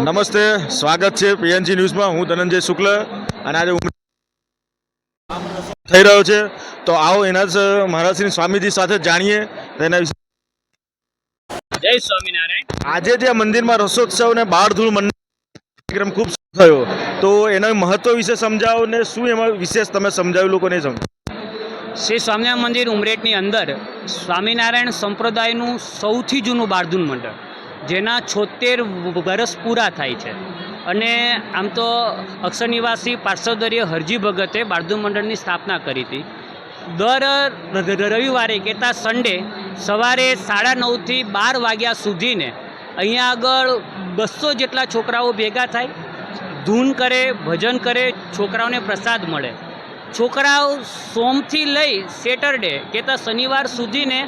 નમસ્તે, સ્વાગત છે પીએનજી ન્યૂઝમાં। હું ધનંજય શુક્લ અને આજે થઈ રહ્યો છે, તો આવો એના જ મહારાજશ્રી સ્વામીજી સાથે જાણીએ તેના વિશે। જય સ્વામિનારાયણ। આજે જે મંદિરમાં રસોત્સવ ને બાળધૂળ કાર્યક્રમ ખૂબ થયો, તો એના મહત્વ વિશે સમજાવો ને શું એમાં વિશેષ તમે સમજાવ્યું લોકોને સમજાવો। શ્રી સ્વામિનારાયણ મંદિર ઉમરેઠની અંદર સ્વામિનારાયણ સંપ્રદાયનું સૌથી જૂનું બાળધૂન મંડળ, જેના 76 વર્ષ પૂરા થાય છે। અને આમ તો અક્ષર નિવાસી પાર્શ્વદર્ય હરજી ભગતે બાળધૂન મંડળની સ્થાપના કરી હતી। દર રવિવારે કહેતા સન્ડે સવારે 9:30 થી 12 વાગ્યા સુધીને અહીંયા આગળ 200 જેટલા છોકરાઓ ભેગા થાય, ધૂન કરે, ભજન કરે, છોકરાઓને પ્રસાદ મળે। છોકરાઓ સોમથી લઈ સેટરડે કહેતા શનિવાર સુધીને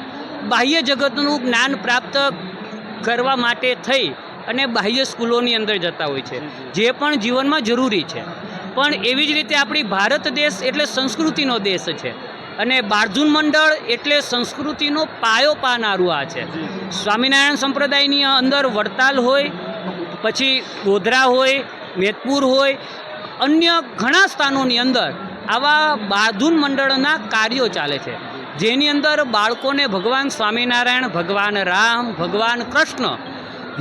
બાહ્ય જગતનું જ્ઞાન પ્રાપ્ત કરવા માટે થઈ અને બાહ્ય સ્કૂલોની અંદર જતા હોય છે, જે પણ જીવનમાં જરૂરી છે। પણ એવી જ રીતે આપણી ભારત દેશ એટલે સંસ્કૃતિનો દેશ છે, અને બાળધૂન મંડળ એટલે સંસ્કૃતિનો પાયો પાનારું આ છે। સ્વામિનારાયણ સંપ્રદાયની અંદર વડતાલ હોય, પછી ગોધરા હોય, મેદપુર હોય, અન્ય ઘણા સ્થાનોની અંદર આવા બાળધૂન મંડળના કાર્યો ચાલે છે, જેની અંદર બાળકોને ભગવાન સ્વામિનારાયણ, ભગવાન રામ, ભગવાન કૃષ્ણ,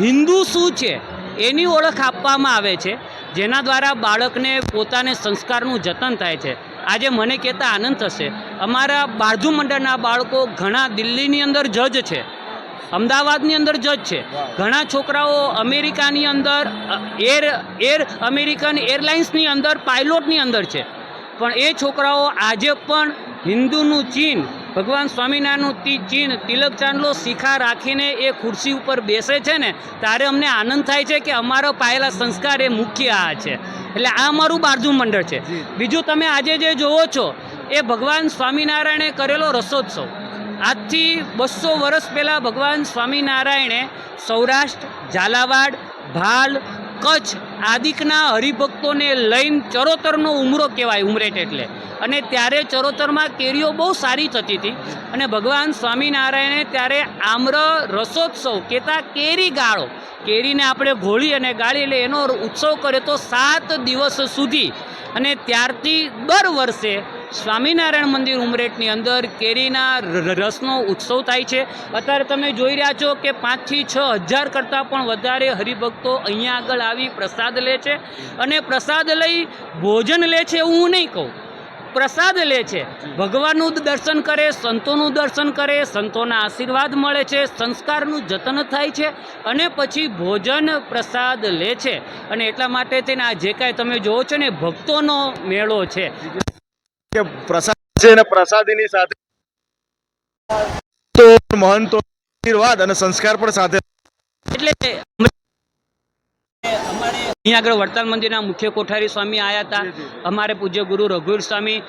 હિન્દુ શું છે એની ઓળખ આપવામાં આવે છે, જેના દ્વારા બાળકને પોતાને સંસ્કારનું જતન થાય છે। આજે મને કહેતા આનંદ થશે, અમારા બાળધૂન મંડળના બાળકો ઘણા દિલ્હીની અંદર જજ છે, અમદાવાદની અંદર જજ છે, ઘણા છોકરાઓ અમેરિકાની અંદર અમેરિકન એરલાઇન્સની અંદર પાયલોટની અંદર છે। પણ એ છોકરાઓ આજે પણ હિન્દુનું ચિહ્ન, ભગવાન સ્વામિનારાયણનું ચિહ્ન, તિલક ચાંદલો શિખા રાખીને એ ખુરશી ઉપર બેસે છે ને, ત્યારે અમને આનંદ થાય છે કે અમારો પાયેલા સંસ્કાર એ મુખ્ય આ છે। એટલે આ અમારું બાળધૂન મંડળ છે। બીજું તમે આજે જે જોવો છો એ ભગવાન સ્વામિનારાયણે કરેલો રસોત્સવ। આજથી 200 વર્ષ પહેલાં ભગવાન સ્વામિનારાયણે સૌરાષ્ટ્ર, ઝાલાવાડ, ભાલ, કચ્છ આદિકના હરિભક્તોને લઈને ચરોતરનો ઉમરો કહેવાય ઉમરેઠ એટલે, અને ત્યારે ચરોતરમાં કેરીઓ બહુ સારી થતી હતી, અને ભગવાન સ્વામિનારાયણે ત્યારે આમ્ર રસોત્સવ કહેતા કેરી ગાળો, કેરીને આપણે ઘોળી અને ગાળી એટલે એનો ઉત્સવ કર્યો તો 7 દિવસ સુધી। અને ત્યારથી દર વર્ષે સ્વામિનારાયણ મંદિર ઉમરેઠની અંદર કેરીના રસનો ઉત્સવ થાય છે। અત્યારે તમે જોઈ રહ્યા છો કે 5 થી 6 હજાર કરતાં પણ વધારે હરિભક્તો અહીંયા આગળ આવી પ્રસાદ લે છે, અને પ્રસાદ લઈ ભોજન લે છે એવું હું નહીં કહું, પ્રસાદ લે છે, ભગવાનનું દર્શન કરે, સંતોનું દર્શન કરે, સંતોના આશીર્વાદ મળે છે, સંસ્કારનું જતન થાય છે, અને પછી ભોજન પ્રસાદ લે છે। અને એટલા માટે થઈને આ જે કાંઈ તમે જોવો છો ને ભક્તોનો મેળો છે કે પ્રસાદ છે અને પ્રસાદીની સાથે તો મહંતો આશીર્વાદ અને સંસ્કાર પણ સાથે, એટલે અમારે અહીંયા આગળ વડતાલ મંદિરના મુખ્ય કોઠારી સ્વામી આવ્યા હતા, અમારે પૂજ્ય ગુરુ રઘુવીર સ્વામી,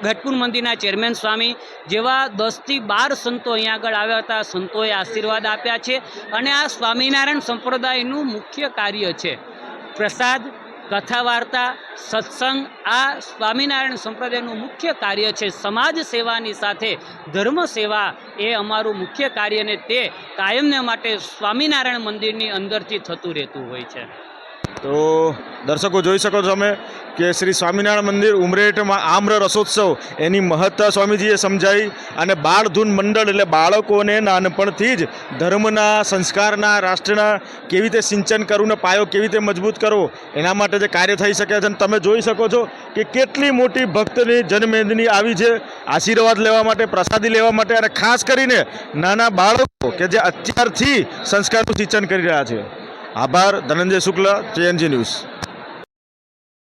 ગઢપુર મંદિરના ચેરમેન સ્વામી જેવા 10 થી 12 સંતો અહીંયા આગળ આવ્યા હતા, સંતોએ આશીર્વાદ આપ્યા છે। અને આ સ્વામિનારાયણ સંપ્રદાયનું મુખ્ય કાર્ય છે પ્રસાદ, કથા વાર્તા, સત્સંગ। આ સ્વામિનારાયણ સંપ્રદાયનું મુખ્ય કાર્ય છે। સમાજ સેવાની સાથે ધર્મ સેવા એ અમારું મુખ્ય કાર્ય, ને તે કાયમને માટે સ્વામિનારાયણ મંદિરની અંદરથી થતું રહેતું હોય છે। તો દર્શકો જોઈ શકો છો તમે કે શ્રી સ્વામિનારાયણ મંદિર ઉમરેઠમાં આમ્ર રસોત્સવ એની મહત્તા સ્વામીજીએ સમજાવી, અને બાળધૂન મંડળ એટલે બાળકોને નાનપણથી જ ધર્મના, સંસ્કારના, રાષ્ટ્રના કેવી રીતે સિંચન કરવું ને પાયો કેવી રીતે મજબૂત કરવો એના માટે જે કાર્ય થઈ શકે છે। અને તમે જોઈ શકો છો કે કેટલી મોટી ભક્તની જનમેદની આવી છે આશીર્વાદ લેવા માટે, પ્રસાદી લેવા માટે, અને ખાસ કરીને નાના બાળકો કે જે અત્યારથી સંસ્કારનું સિંચન કરી રહ્યા છે। આભાર, ધનંજય શુક્લ, પીએનજી ન્યૂઝ।